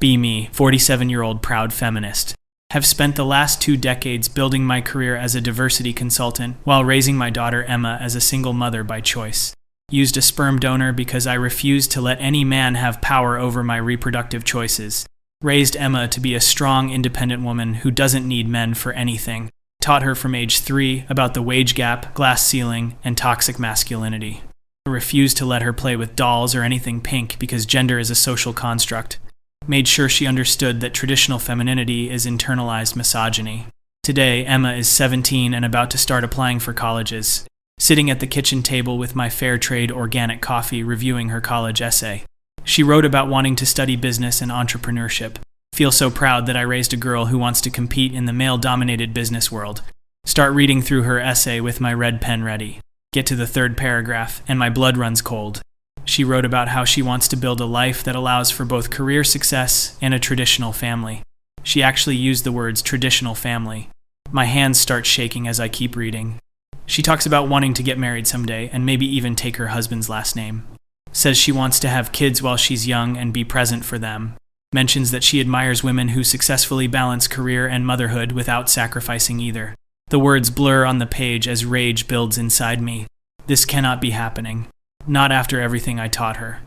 Be me, 47-year-old proud feminist. Have spent the last 2 decades building my career as a diversity consultant while raising my daughter Emma as a single mother by choice. Used a sperm donor because I refused to let any man have power over my reproductive choices. Raised Emma to be a strong, independent woman who doesn't need men for anything. Taught her from age 3 about the wage gap, glass ceiling, and toxic masculinity. Refused to let her play with dolls or anything pink because gender is a social construct. Made sure she understood that traditional femininity is internalized misogyny. Today, Emma is 17 and about to start applying for colleges. Sitting at the kitchen table with my fair trade organic coffee reviewing her college essay. She wrote about wanting to study business and entrepreneurship. Feel so proud that I raised a girl who wants to compete in the male-dominated business world. Start reading through her essay with my red pen ready. Get to the 3rd paragraph, and my blood runs cold. She wrote about how she wants to build a life that allows for both career success and a traditional family. She actually used the words traditional family. My hands start shaking as I keep reading. She talks about wanting to get married someday and maybe even take her husband's last name. Says she wants to have kids while she's young and be present for them. Mentions that she admires women who successfully balance career and motherhood without sacrificing either. The words blur on the page as rage builds inside me. This cannot be happening. Not after everything I taught her.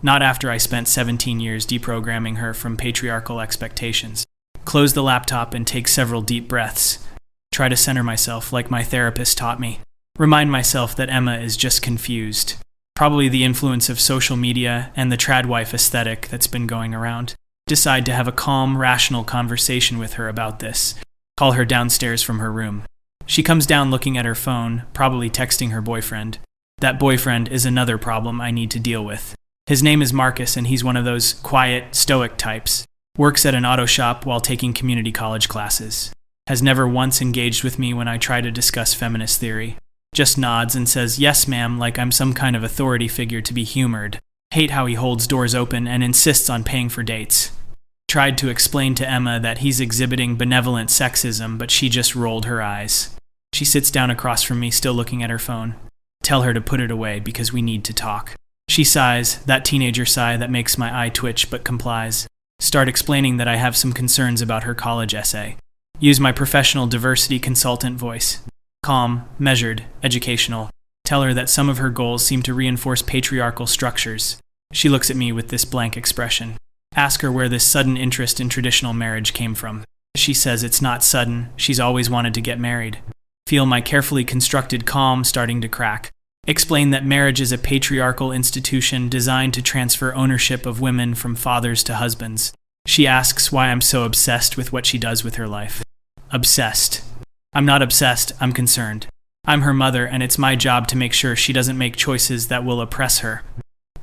Not after I spent 17 years deprogramming her from patriarchal expectations. Close the laptop and take several deep breaths. Try to center myself like my therapist taught me. Remind myself that Emma is just confused. Probably the influence of social media and the tradwife aesthetic that's been going around. Decide to have a calm, rational conversation with her about this. Call her downstairs from her room. She comes down looking at her phone, probably texting her boyfriend. That boyfriend is another problem I need to deal with. His name is Marcus, and he's one of those quiet, stoic types. Works at an auto shop while taking community college classes. Has never once engaged with me when I try to discuss feminist theory. Just nods and says, "Yes, ma'am," like I'm some kind of authority figure to be humored. Hate how he holds doors open and insists on paying for dates. Tried to explain to Emma that he's exhibiting benevolent sexism, but she just rolled her eyes. She sits down across from me, still looking at her phone. Tell her to put it away because we need to talk. She sighs, that teenager sigh that makes my eye twitch but complies. Start explaining that I have some concerns about her college essay. Use my professional diversity consultant voice. Calm, measured, educational. Tell her that some of her goals seem to reinforce patriarchal structures. She looks at me with this blank expression. Ask her where this sudden interest in traditional marriage came from. She says it's not sudden, she's always wanted to get married. Feel my carefully constructed calm starting to crack. Explain that marriage is a patriarchal institution designed to transfer ownership of women from fathers to husbands. She asks why I'm so obsessed with what she does with her life. Obsessed. I'm not obsessed, I'm concerned. I'm her mother, and it's my job to make sure she doesn't make choices that will oppress her.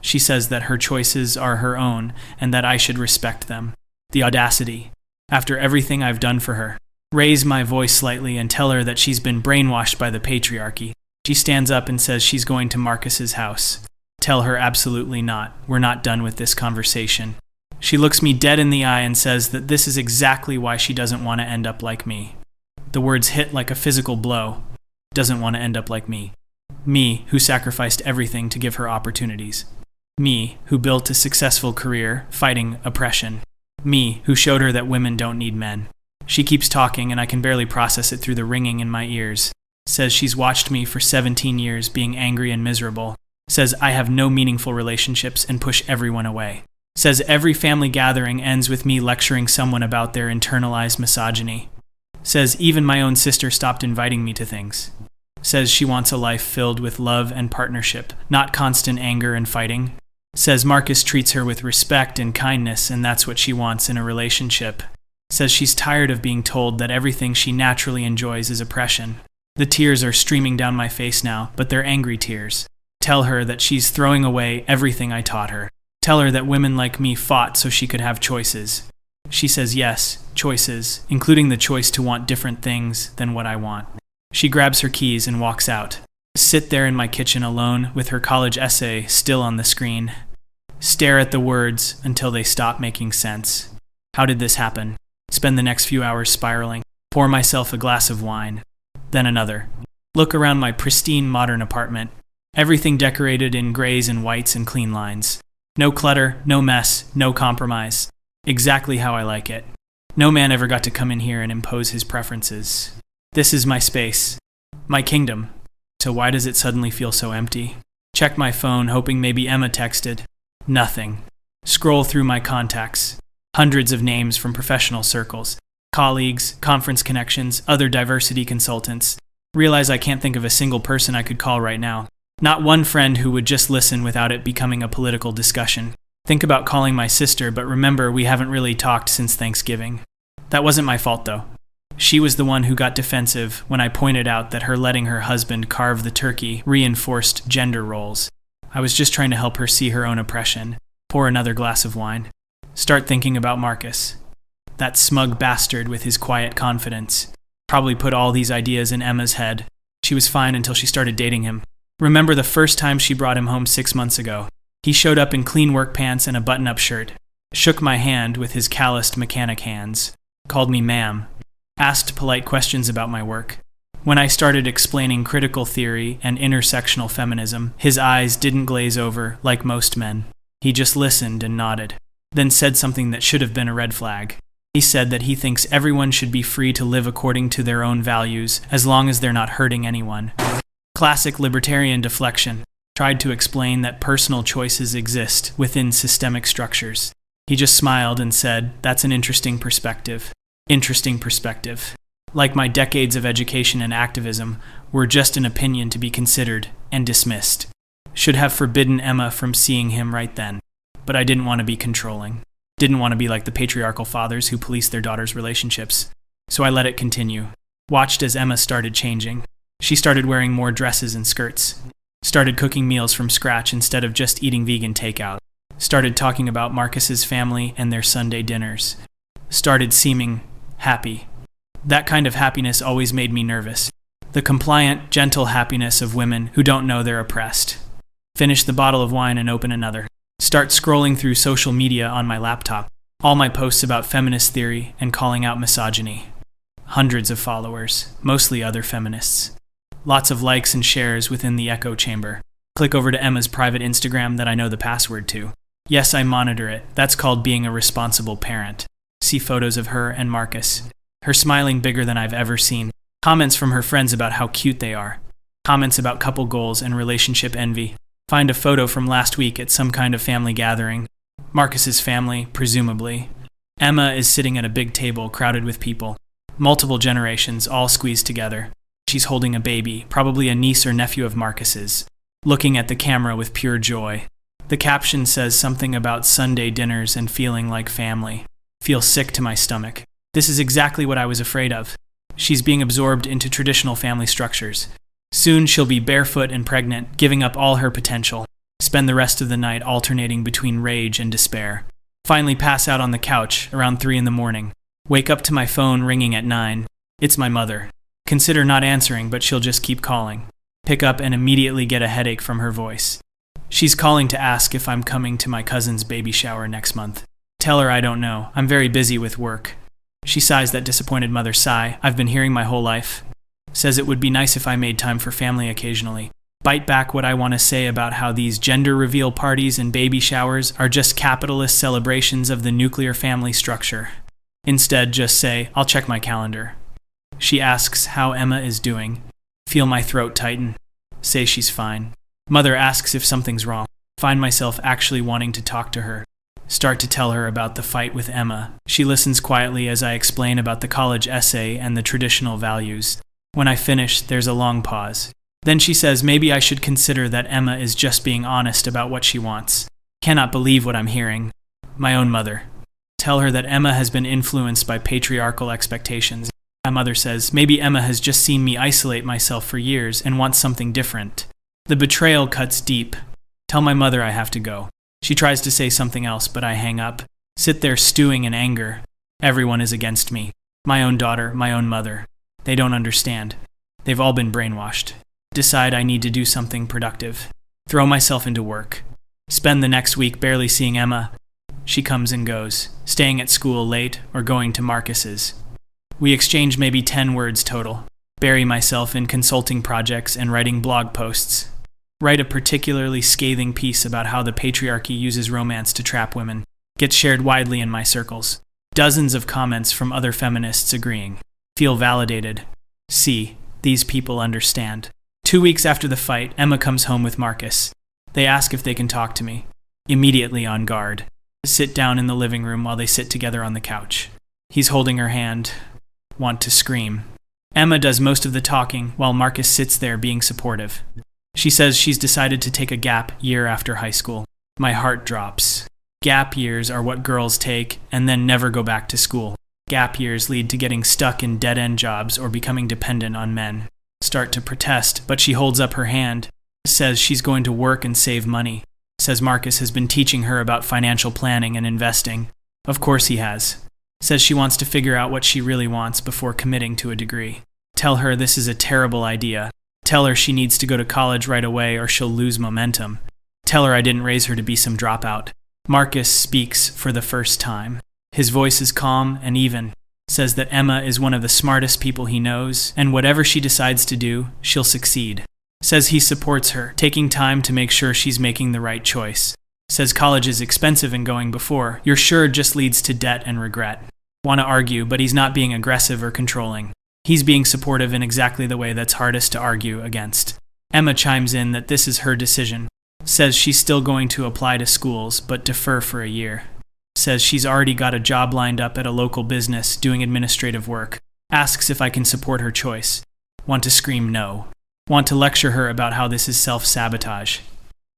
She says that her choices are her own, and that I should respect them. The audacity. After everything I've done for her. Raise my voice slightly and tell her that she's been brainwashed by the patriarchy. She stands up and says she's going to Marcus's house. Tell her absolutely not. We're not done with this conversation. She looks me dead in the eye and says that this is exactly why she doesn't want to end up like me. The words hit like a physical blow. Doesn't want to end up like me. Me, who sacrificed everything to give her opportunities. Me, who built a successful career fighting oppression. Me, who showed her that women don't need men. She keeps talking and I can barely process it through the ringing in my ears. Says she's watched me for 17 years being angry and miserable. Says I have no meaningful relationships and push everyone away. Says every family gathering ends with me lecturing someone about their internalized misogyny. Says even my own sister stopped inviting me to things. Says she wants a life filled with love and partnership, not constant anger and fighting. Says Marcus treats her with respect and kindness, and that's what she wants in a relationship. Says she's tired of being told that everything she naturally enjoys is oppression. The tears are streaming down my face now, but they're angry tears. Tell her that she's throwing away everything I taught her. Tell her that women like me fought so she could have choices. She says yes, choices, including the choice to want different things than what I want. She grabs her keys and walks out. Sit there in my kitchen alone with her college essay still on the screen. Stare at the words until they stop making sense. How did this happen? Spend the next few hours spiraling. Pour myself a glass of wine. Then another. Look around my pristine modern apartment. Everything decorated in grays and whites and clean lines. No clutter, no mess, no compromise. Exactly how I like it. No man ever got to come in here and impose his preferences. This is my space. My kingdom. So why does it suddenly feel so empty? Check my phone, hoping maybe Emma texted. Nothing. Scroll through my contacts. Hundreds of names from professional circles. Colleagues, conference connections, other diversity consultants. Realize I can't think of a single person I could call right now. Not one friend who would just listen without it becoming a political discussion. Think about calling my sister, but remember we haven't really talked since Thanksgiving. That wasn't my fault though. She was the one who got defensive when I pointed out that her letting her husband carve the turkey reinforced gender roles. I was just trying to help her see her own oppression. Pour another glass of wine. Start thinking about Marcus. That smug bastard with his quiet confidence. Probably put all these ideas in Emma's head. She was fine until she started dating him. Remember the first time she brought him home 6 months ago. He showed up in clean work pants and a button-up shirt. Shook my hand with his calloused mechanic hands. Called me ma'am. Asked polite questions about my work. When I started explaining critical theory and intersectional feminism, his eyes didn't glaze over like most men. He just listened and nodded. Then said something that should have been a red flag. He said that he thinks everyone should be free to live according to their own values as long as they're not hurting anyone. Classic libertarian deflection. Tried to explain that personal choices exist within systemic structures. He just smiled and said, "That's an interesting perspective." Interesting perspective. Like my decades of education and activism were just an opinion to be considered and dismissed. Should have forbidden Emma from seeing him right then. But I didn't want to be controlling. Didn't want to be like the patriarchal fathers who police their daughters' relationships. So I let it continue. Watched as Emma started changing. She started wearing more dresses and skirts. Started cooking meals from scratch instead of just eating vegan takeout. Started talking about Marcus's family and their Sunday dinners. Started seeming happy. That kind of happiness always made me nervous. The compliant, gentle happiness of women who don't know they're oppressed. Finish the bottle of wine and open another. Start scrolling through social media on my laptop. All my posts about feminist theory and calling out misogyny. Hundreds of followers, mostly other feminists. Lots of likes and shares within the echo chamber. Click over to Emma's private Instagram that I know the password to. Yes, I monitor it. That's called being a responsible parent. See photos of her and Marcus. Her smiling bigger than I've ever seen. Comments from her friends about how cute they are. Comments about couple goals and relationship envy. Find a photo from last week at some kind of family gathering. Marcus's family, presumably. Emma is sitting at a big table crowded with people. Multiple generations, all squeezed together. She's holding a baby, probably a niece or nephew of Marcus's. Looking at the camera with pure joy. The caption says something about Sunday dinners and feeling like family. Feel sick to my stomach. This is exactly what I was afraid of. She's being absorbed into traditional family structures. Soon she'll be barefoot and pregnant, giving up all her potential. Spend the rest of the night alternating between rage and despair. Finally pass out on the couch around 3 a.m. Wake up to my phone ringing at 9. It's my mother. Consider not answering, but she'll just keep calling. Pick up and immediately get a headache from her voice. She's calling to ask if I'm coming to my cousin's baby shower next month. Tell her I don't know. I'm very busy with work. She sighs that disappointed mother sigh I've been hearing my whole life. Says it would be nice if I made time for family occasionally. Bite back what I want to say about how these gender reveal parties and baby showers are just capitalist celebrations of the nuclear family structure. Instead, just say, I'll check my calendar. She asks how Emma is doing. Feel my throat tighten. Say she's fine. Mother asks if something's wrong. Find myself actually wanting to talk to her. Start to tell her about the fight with Emma. She listens quietly as I explain about the college essay and the traditional values. When I finish, there's a long pause. Then she says maybe I should consider that Emma is just being honest about what she wants. Cannot believe what I'm hearing. My own mother. Tell her that Emma has been influenced by patriarchal expectations. My mother says maybe Emma has just seen me isolate myself for years and wants something different. The betrayal cuts deep. Tell my mother I have to go. She tries to say something else, but I hang up. Sit there stewing in anger. Everyone is against me. My own daughter, my own mother. They don't understand. They've all been brainwashed. Decide I need to do something productive. Throw myself into work. Spend the next week barely seeing Emma. She comes and goes, staying at school late or going to Marcus's. We exchange maybe 10 words total. Bury myself in consulting projects and writing blog posts. Write a particularly scathing piece about how the patriarchy uses romance to trap women. Gets shared widely in my circles. Dozens of comments from other feminists agreeing. Feel validated. See, these people understand. 2 weeks after the fight, Emma comes home with Marcus. They ask if they can talk to me. Immediately on guard. Sit down in the living room while they sit together on the couch. He's holding her hand. Want to scream. Emma does most of the talking while Marcus sits there being supportive. She says she's decided to take a gap year after high school. My heart drops. Gap years are what girls take and then never go back to school. Gap years lead to getting stuck in dead-end jobs or becoming dependent on men. Start to protest, but she holds up her hand. Says she's going to work and save money. Says Marcus has been teaching her about financial planning and investing. Of course he has. Says she wants to figure out what she really wants before committing to a degree. Tell her this is a terrible idea. Tell her she needs to go to college right away or she'll lose momentum. Tell her I didn't raise her to be some dropout. Marcus speaks for the first time. His voice is calm and even. Says that Emma is one of the smartest people he knows, and whatever she decides to do, she'll succeed. Says he supports her, taking time to make sure she's making the right choice. Says college is expensive and going before. You're sure it just leads to debt and regret. Want to argue, but he's not being aggressive or controlling. He's being supportive in exactly the way that's hardest to argue against. Emma chimes in that this is her decision. Says she's still going to apply to schools, but defer for a year. Says she's already got a job lined up at a local business doing administrative work. Asks if I can support her choice. Want to scream no. Want to lecture her about how this is self-sabotage.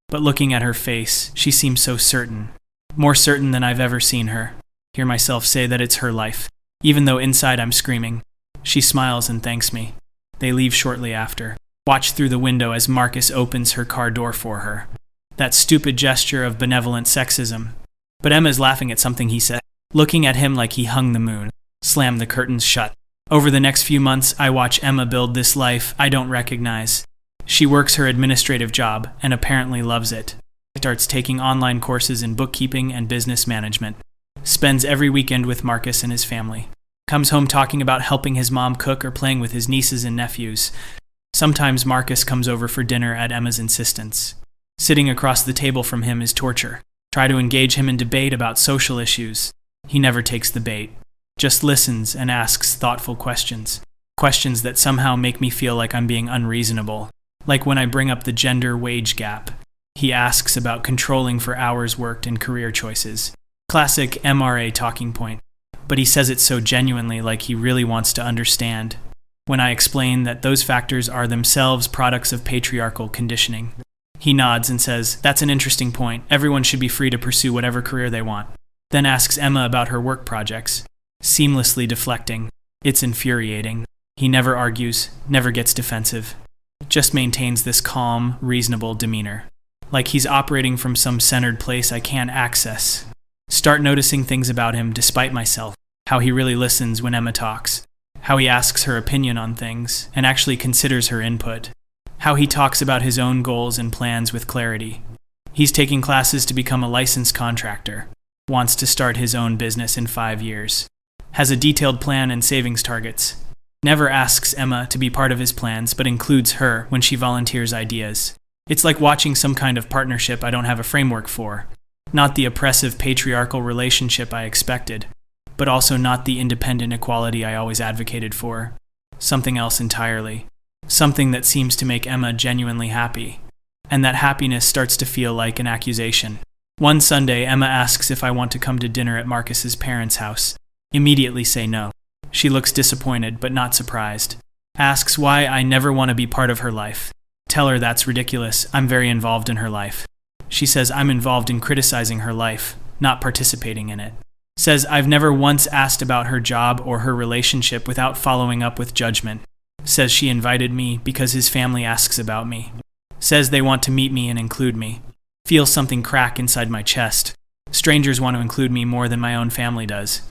But looking at her face, she seems so certain. More certain than I've ever seen her. Hear myself say that it's her life. Even though inside I'm screaming. She smiles and thanks me. They leave shortly after. Watch through the window as Marcus opens her car door for her. That stupid gesture of benevolent sexism. But Emma's laughing at something he said, looking at him like he hung the moon. Slam the curtains shut. Over the next few months, I watch Emma build this life I don't recognize. She works her administrative job and apparently loves it. Starts taking online courses in bookkeeping and business management. Spends every weekend with Marcus and his family. Comes home talking about helping his mom cook or playing with his nieces and nephews. Sometimes Marcus comes over for dinner at Emma's insistence. Sitting across the table from him is torture. Try to engage him in debate about social issues. He never takes the bait. Just listens and asks thoughtful questions. Questions that somehow make me feel like I'm being unreasonable. Like when I bring up the gender wage gap. He asks about controlling for hours worked and career choices. Classic MRA talking point. But he says it so genuinely, like he really wants to understand. When I explain that those factors are themselves products of patriarchal conditioning. He nods and says, that's an interesting point. Everyone should be free to pursue whatever career they want. Then asks Emma about her work projects. Seamlessly deflecting. It's infuriating. He never argues, never gets defensive. Just maintains this calm, reasonable demeanor. Like he's operating from some centered place I can't access. Start noticing things about him despite myself. How he really listens when Emma talks. How he asks her opinion on things and actually considers her input. How he talks about his own goals and plans with clarity. He's taking classes to become a licensed contractor. Wants to start his own business in 5 years. Has a detailed plan and savings targets. Never asks Emma to be part of his plans, but includes her when she volunteers ideas. It's like watching some kind of partnership I don't have a framework for. Not the oppressive patriarchal relationship I expected, but also not the independent equality I always advocated for. Something else entirely. Something that seems to make Emma genuinely happy. And that happiness starts to feel like an accusation. One Sunday, Emma asks if I want to come to dinner at Marcus's parents' house. Immediately say no. She looks disappointed, but not surprised. Asks why I never want to be part of her life. Tell her that's ridiculous. I'm very involved in her life. She says I'm involved in criticizing her life, not participating in it. Says I've never once asked about her job or her relationship without following up with judgment. Says she invited me because his family asks about me. Says they want to meet me and include me. Feel something crack inside my chest. Strangers want to include me more than my own family does.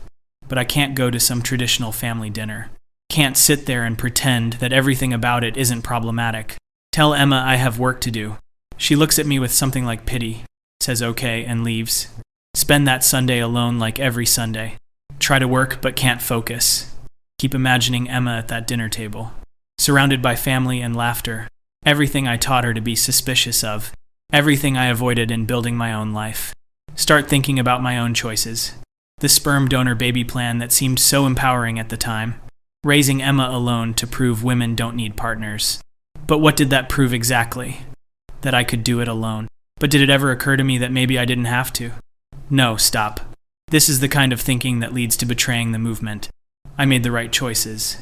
But I can't go to some traditional family dinner. Can't sit there and pretend that everything about it isn't problematic. Tell Emma I have work to do. She looks at me with something like pity, says okay, and leaves. Spend that Sunday alone like every Sunday. Try to work but can't focus. Keep imagining Emma at that dinner table, surrounded by family and laughter. Everything I taught her to be suspicious of. Everything I avoided in building my own life. Start thinking about my own choices. The sperm donor baby plan that seemed so empowering at the time. Raising Emma alone to prove women don't need partners. But what did that prove exactly? That I could do it alone. But did it ever occur to me that maybe I didn't have to? No, stop. This is the kind of thinking that leads to betraying the movement. I made the right choices.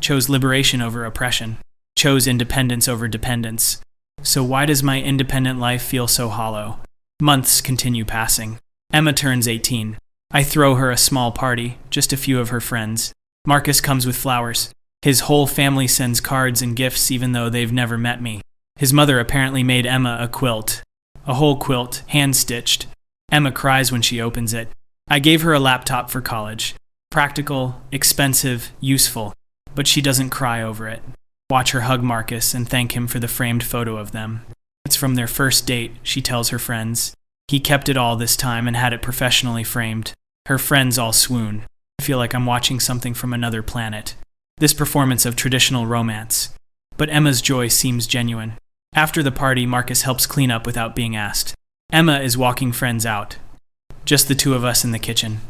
Chose liberation over oppression. Chose independence over dependence. So why does my independent life feel so hollow? Months continue passing. Emma turns 18. I throw her a small party, just a few of her friends. Marcus comes with flowers. His whole family sends cards and gifts even though they've never met me. His mother apparently made Emma a quilt. A whole quilt, hand-stitched. Emma cries when she opens it. I gave her a laptop for college. Practical, expensive, useful. But she doesn't cry over it. Watch her hug Marcus and thank him for the framed photo of them. It's from their first date, she tells her friends. He kept it all this time and had it professionally framed. Her friends all swoon. I feel like I'm watching something from another planet. This performance of traditional romance. But Emma's joy seems genuine. After the party, Marcus helps clean up without being asked. Emma is walking friends out. Just the two of us in the kitchen.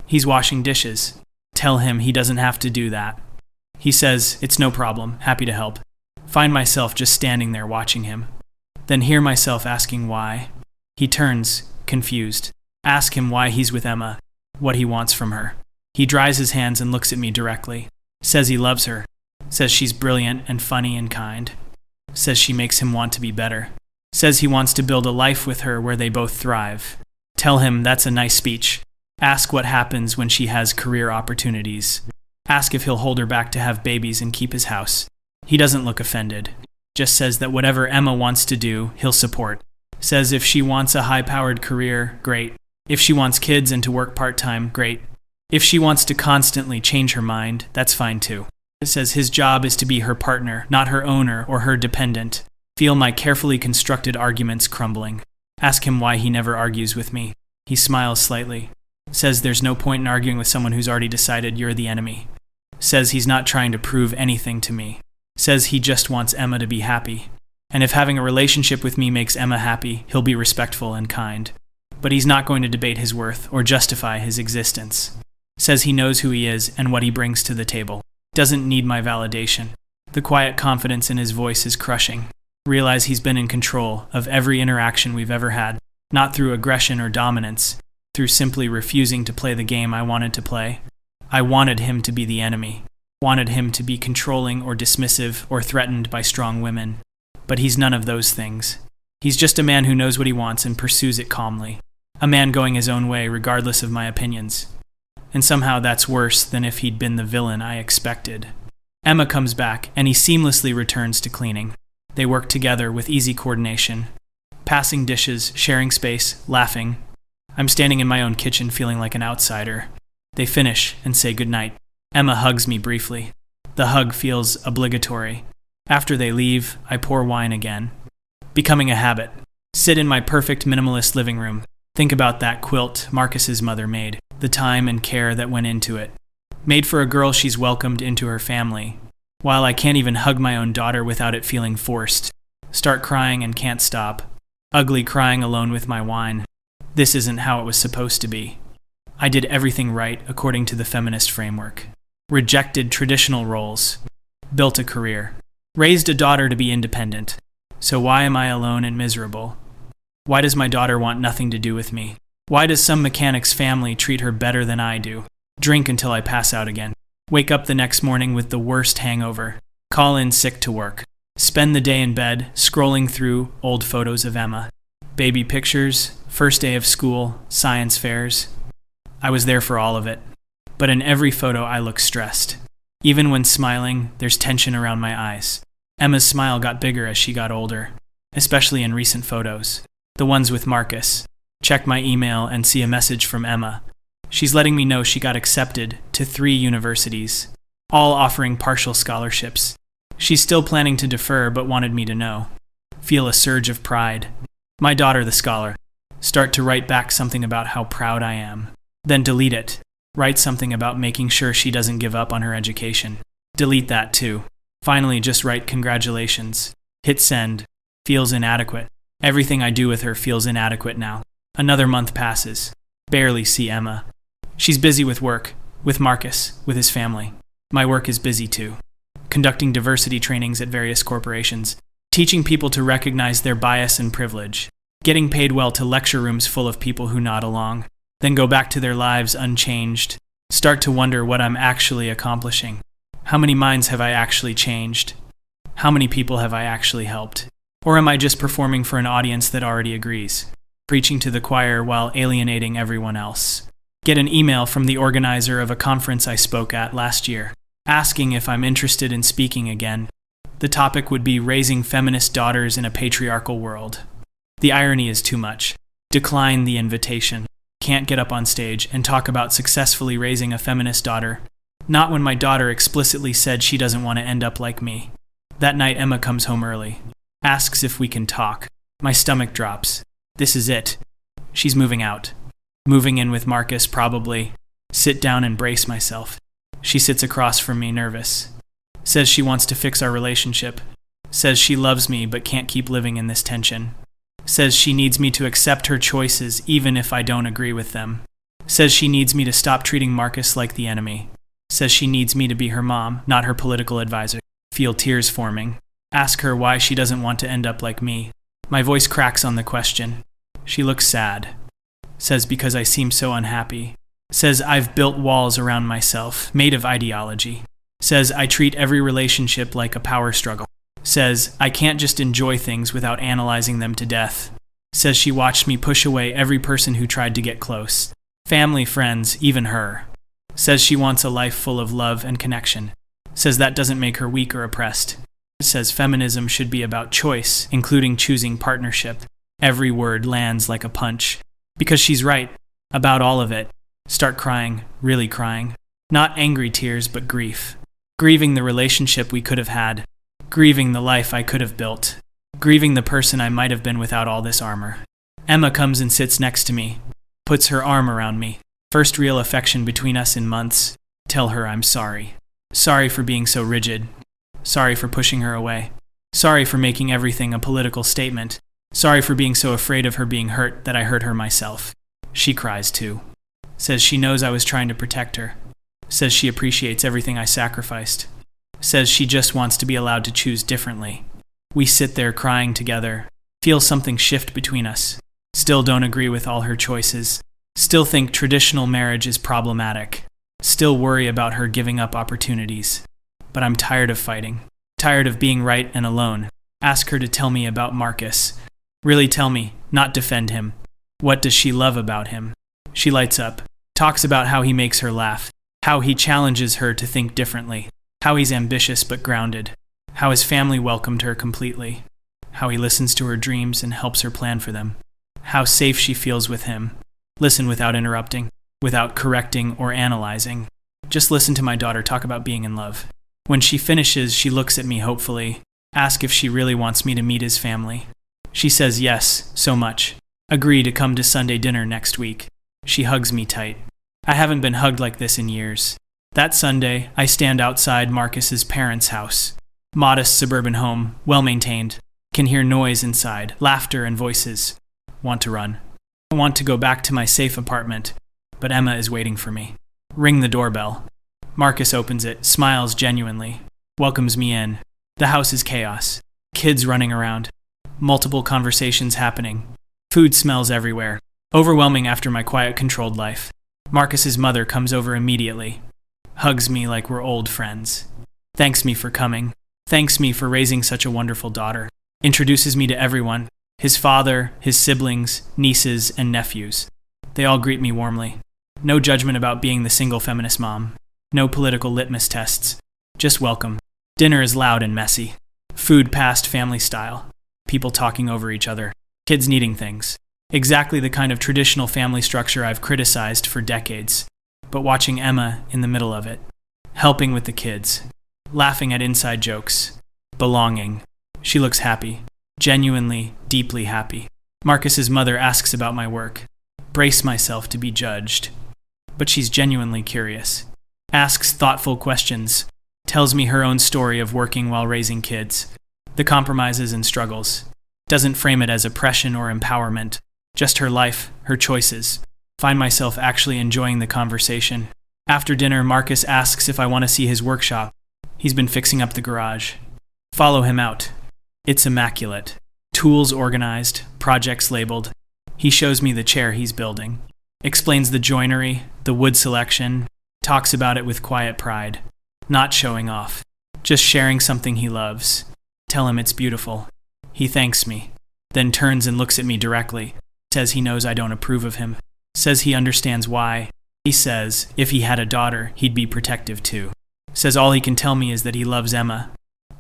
He's washing dishes. Tell him he doesn't have to do that. He says, it's no problem, happy to help. Find myself just standing there watching him. Then hear myself asking why. He turns, confused. Ask him why he's with Emma, what he wants from her. He dries his hands and looks at me directly. Says he loves her. Says she's brilliant and funny and kind. Says she makes him want to be better. Says he wants to build a life with her where they both thrive. Tell him that's a nice speech. Ask what happens when she has career opportunities. Ask if he'll hold her back to have babies and keep his house. He doesn't look offended. Just says that whatever Emma wants to do, he'll support. Says if she wants a high-powered career, great. If she wants kids and to work part-time, great. If she wants to constantly change her mind, that's fine too. It says his job is to be her partner, not her owner or her dependent. Feel my carefully constructed arguments crumbling. Ask him why he never argues with me. He smiles slightly. Says there's no point in arguing with someone who's already decided you're the enemy. Says he's not trying to prove anything to me. Says he just wants Emma to be happy. And if having a relationship with me makes Emma happy, he'll be respectful and kind. But he's not going to debate his worth or justify his existence. Says he knows who he is and what he brings to the table. Doesn't need my validation. The quiet confidence in his voice is crushing. Realize he's been in control of every interaction we've ever had, not through aggression or dominance, through simply refusing to play the game I wanted to play. I wanted him to be the enemy, wanted him to be controlling or dismissive or threatened by strong women. But he's none of those things. He's just a man who knows what he wants and pursues it calmly. A man going his own way regardless of my opinions. And somehow that's worse than if he'd been the villain I expected. Emma comes back, and he seamlessly returns to cleaning. They work together with easy coordination. Passing dishes, sharing space, laughing. I'm standing in my own kitchen feeling like an outsider. They finish and say goodnight. Emma hugs me briefly. The hug feels obligatory. After they leave, I pour wine again. Becoming a habit. Sit in my perfect minimalist living room. Think about that quilt Marcus's mother made. The time and care that went into it. Made for a girl she's welcomed into her family. While I can't even hug my own daughter without it feeling forced. Start crying and can't stop. Ugly crying alone with my wine. This isn't how it was supposed to be. I did everything right according to the feminist framework. Rejected traditional roles. Built a career. Raised a daughter to be independent. So why am I alone and miserable? Why does my daughter want nothing to do with me? Why does some mechanic's family treat her better than I do? Drink until I pass out again. Wake up the next morning with the worst hangover. Call in sick to work. Spend the day in bed, scrolling through old photos of Emma. Baby pictures, first day of school, science fairs. I was there for all of it. But in every photo I look stressed. Even when smiling, there's tension around my eyes. Emma's smile got bigger as she got older. Especially in recent photos. The ones with Marcus. Check my email and see a message from Emma. She's letting me know she got accepted to 3 universities, all offering partial scholarships. She's still planning to defer but wanted me to know. Feel a surge of pride. My daughter the scholar. Start to write back something about how proud I am. Then delete it. Write something about making sure she doesn't give up on her education. Delete that too. Finally just write congratulations. Hit send. Feels inadequate. Everything I do with her feels inadequate now. Another month passes. Barely see Emma. She's busy with work, with Marcus, with his family. My work is busy too. Conducting diversity trainings at various corporations, teaching people to recognize their bias and privilege, getting paid well to lecture rooms full of people who nod along, then go back to their lives unchanged, start to wonder what I'm actually accomplishing. How many minds have I actually changed? How many people have I actually helped? Or am I just performing for an audience that already agrees? Preaching to the choir while alienating everyone else. Get an email from the organizer of a conference I spoke at last year, asking if I'm interested in speaking again. The topic would be raising feminist daughters in a patriarchal world. The irony is too much. Decline the invitation. Can't get up on stage and talk about successfully raising a feminist daughter. Not when my daughter explicitly said she doesn't want to end up like me. That night Emma comes home early. Asks if we can talk. My stomach drops. This is it. She's moving out. Moving in with Marcus, probably. Sit down and brace myself. She sits across from me, nervous. Says she wants to fix our relationship. Says she loves me but can't keep living in this tension. Says she needs me to accept her choices even if I don't agree with them. Says she needs me to stop treating Marcus like the enemy. Says she needs me to be her mom, not her political advisor. Feel tears forming. Ask her why she doesn't want to end up like me. My voice cracks on the question. She looks sad. Says because I seem so unhappy. Says I've built walls around myself, made of ideology. Says I treat every relationship like a power struggle. Says I can't just enjoy things without analyzing them to death. Says she watched me push away every person who tried to get close. Family, friends, even her. Says she wants a life full of love and connection. Says that doesn't make her weak or oppressed. Says feminism should be about choice, including choosing partnership. Every word lands like a punch. Because she's right. About all of it. Start crying, really crying. Not angry tears, but grief. Grieving the relationship we could have had. Grieving the life I could have built. Grieving the person I might have been without all this armor. Emma comes and sits next to me. Puts her arm around me. First real affection between us in months. Tell her I'm sorry. Sorry for being so rigid. Sorry for pushing her away. Sorry for making everything a political statement. Sorry for being so afraid of her being hurt that I hurt her myself. She cries too. Says she knows I was trying to protect her. Says she appreciates everything I sacrificed. Says she just wants to be allowed to choose differently. We sit there crying together. Feel something shift between us. Still don't agree with all her choices. Still think traditional marriage is problematic. Still worry about her giving up opportunities. But I'm tired of fighting. Tired of being right and alone. Ask her to tell me about Marcus. Really tell me, not defend him. What does she love about him? She lights up. Talks about how he makes her laugh. How he challenges her to think differently. How he's ambitious but grounded. How his family welcomed her completely. How he listens to her dreams and helps her plan for them. How safe she feels with him. Listen without interrupting, without correcting or analyzing. Just listen to my daughter talk about being in love. When she finishes, she looks at me hopefully, asks if she really wants me to meet his family. She says yes, so much. Agree to come to Sunday dinner next week. She hugs me tight. I haven't been hugged like this in years. That Sunday, I stand outside Marcus's parents' house. Modest suburban home, well-maintained. Can hear noise inside, laughter and voices. Want to run. I want to go back to my safe apartment, but Emma is waiting for me. Ring the doorbell. Marcus opens it, smiles genuinely, welcomes me in. The house is chaos. Kids running around. Multiple conversations happening. Food smells everywhere. Overwhelming after my quiet, controlled life. Marcus's mother comes over immediately. Hugs me like we're old friends. Thanks me for coming. Thanks me for raising such a wonderful daughter. Introduces me to everyone. His father, his siblings, nieces, and nephews. They all greet me warmly. No judgment about being the single feminist mom. No political litmus tests. Just welcome. Dinner is loud and messy. Food passed family style. People talking over each other. Kids needing things. Exactly the kind of traditional family structure I've criticized for decades. But watching Emma in the middle of it. Helping with the kids. Laughing at inside jokes. Belonging. She looks happy. Genuinely, deeply happy. Marcus's mother asks about my work. Brace myself to be judged. But she's genuinely curious. Asks thoughtful questions. Tells me her own story of working while raising kids. The compromises and struggles. Doesn't frame it as oppression or empowerment. Just her life, her choices. Find myself actually enjoying the conversation. After dinner, Marcus asks if I want to see his workshop. He's been fixing up the garage. Follow him out. It's immaculate. Tools organized, projects labeled. He shows me the chair he's building. Explains the joinery, the wood selection. Talks about it with quiet pride. Not showing off. Just sharing something he loves. Tell him it's beautiful. He thanks me. Then turns and looks at me directly. Says he knows I don't approve of him. Says he understands why. He says if he had a daughter, he'd be protective too. Says all he can tell me is that he loves Emma.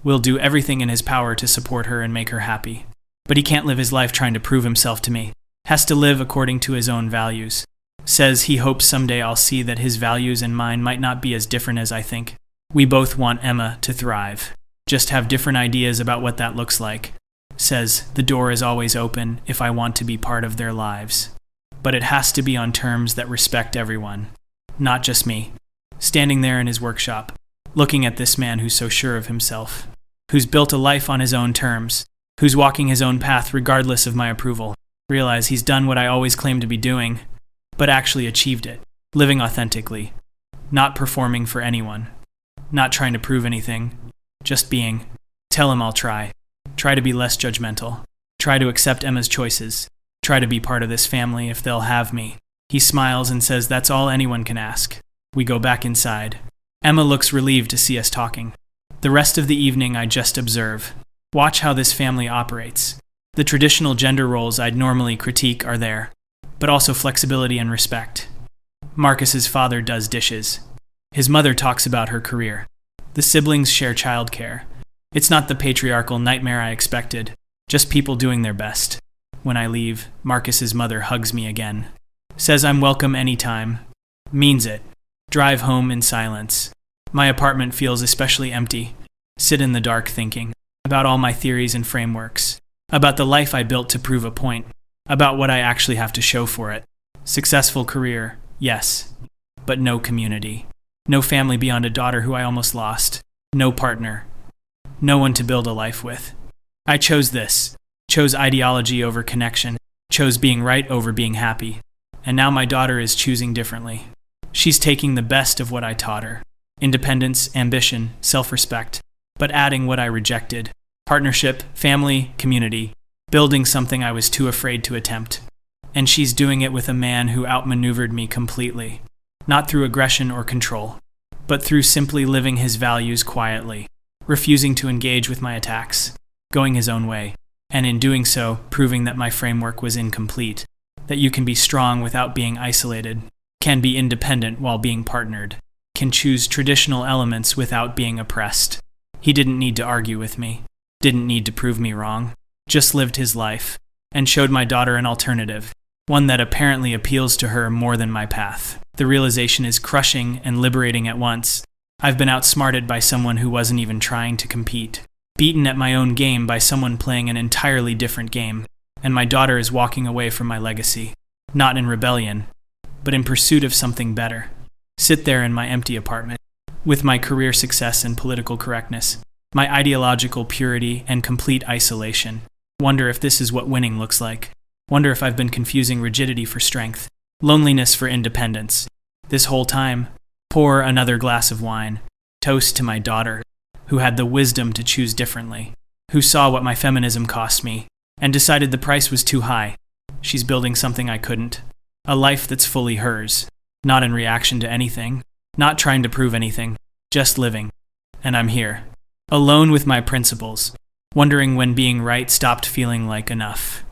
Will do everything in his power to support her and make her happy. But he can't live his life trying to prove himself to me. Has to live according to his own values. Says he hopes someday I'll see that his values and mine might not be as different as I think. We both want Emma to thrive. Just have different ideas about what that looks like. Says the door is always open if I want to be part of their lives. But it has to be on terms that respect everyone. Not just me. Standing there in his workshop, looking at this man who's so sure of himself, who's built a life on his own terms, who's walking his own path regardless of my approval. Realize he's done what I always claimed to be doing, but actually achieved it, living authentically, not performing for anyone, not trying to prove anything, just being. Tell him I'll try to be less judgmental, try to accept Emma's choices, try to be part of this family if they'll have me. He smiles and says that's all anyone can ask. We go back inside. Emma looks relieved to see us talking. The rest of the evening I just observe. Watch how this family operates. The traditional gender roles I'd normally critique are there, but also flexibility and respect. Marcus's father does dishes. His mother talks about her career. The siblings share childcare. It's not the patriarchal nightmare I expected, just people doing their best. When I leave, Marcus's mother hugs me again. Says I'm welcome anytime. Means it. Drive home in silence. My apartment feels especially empty. Sit in the dark thinking about all my theories and frameworks, about the life I built to prove a point, about what I actually have to show for it. Successful career, yes, but no community. No family beyond a daughter who I almost lost. No partner. No one to build a life with. I chose this. Chose ideology over connection. Chose being right over being happy. And now my daughter is choosing differently. She's taking the best of what I taught her. Independence, ambition, self-respect, but adding what I rejected. Partnership, family, community. Building something I was too afraid to attempt. And she's doing it with a man who outmaneuvered me completely. Not through aggression or control, but through simply living his values quietly, refusing to engage with my attacks, going his own way, and in doing so, proving that my framework was incomplete, that you can be strong without being isolated, can be independent while being partnered, can choose traditional elements without being oppressed. He didn't need to argue with me, didn't need to prove me wrong, just lived his life, and showed my daughter an alternative, one that apparently appeals to her more than my path. The realization is crushing and liberating at once. I've been outsmarted by someone who wasn't even trying to compete, beaten at my own game by someone playing an entirely different game, and my daughter is walking away from my legacy, not in rebellion, but in pursuit of something better. Sit there in my empty apartment, with my career success and political correctness, my ideological purity and complete isolation. Wonder if this is what winning looks like. Wonder if I've been confusing rigidity for strength, loneliness for independence. This whole time, pour another glass of wine. Toast to my daughter, who had the wisdom to choose differently, who saw what my feminism cost me, and decided the price was too high. She's building something I couldn't. A life that's fully hers, not in reaction to anything, not trying to prove anything, just living. And I'm here, alone with my principles, wondering when being right stopped feeling like enough.